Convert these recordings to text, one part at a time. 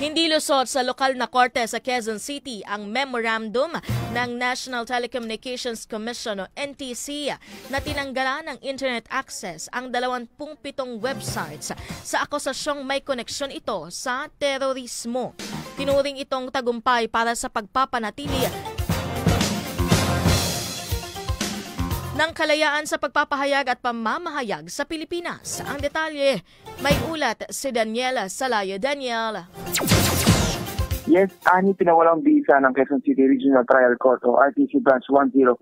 Hindi lusot sa lokal na korte sa Quezon City ang memorandum ng National Telecommunications Commission o NTC na tinanggalan ng internet access ang 27 websites sa akusasyong may koneksyon ito sa terorismo. Tinuring itong tagumpay para sa pagpapanatili ng kalayaan sa pagpapahayag at pamamahayag sa Pilipinas. Ang detalye, may ulat si Daniela Salayo. Daniela. Yes, pinawalang bisa ng Quezon City Regional Trial Court o RTC Branch 104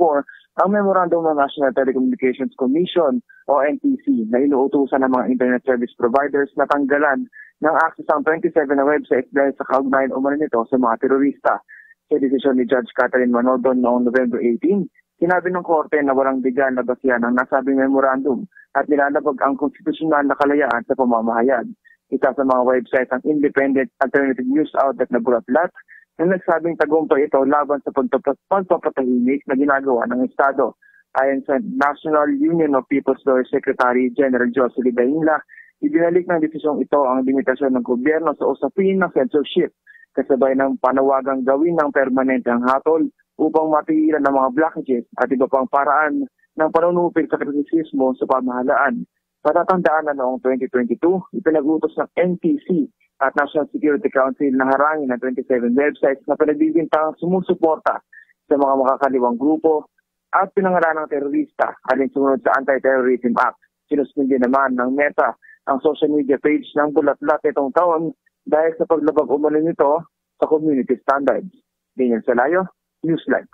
ang memorandum ng National Telecommunications Commission o NTC na inuutusan ng mga internet service providers na tanggalan ng access ang 27 na websites dahil sa kaugnayan umano nito sa mga terorista. Sa desisyon ni Judge Catherine Manodon noong November 18, sinabi ng korte na walang bigan na basihan ang nasabing memorandum at nilalabag ang konstitusyonal na kalayaan sa pamamahayag. Isa sa mga websites ang Independent Alternative News Outlet na Bulatlat na nagsabing tagumpay ito laban sa pagpapatahimik na ginagawa ng Estado. Ayon sa National Union of People's Lawyers Secretary General Jocelyn Dainla, ibinalik ng desisyong ito ang limitasyon ng gobyerno sa usapin ng censorship kasabay ng panawagang gawin ng permanente ang hatol upang matigilan ng mga blockages at iba pang paraan ng panunupil sa kritisismo sa pamahalaan. Patatandaan na noong 2022, ipinag-utos ng NTC at National Security Council na harangin ng 27 websites na pinagbibintang sumusuporta sa mga makakaliwang grupo at pinangalan ng terorista alin sumunod sa Anti-Terrorism Act. Sinuspindi naman ng Meta ang social media page ng Bulatlat itong taon dahil sa paglabag umano nito sa community standards. Daniel Salayo, Newsline.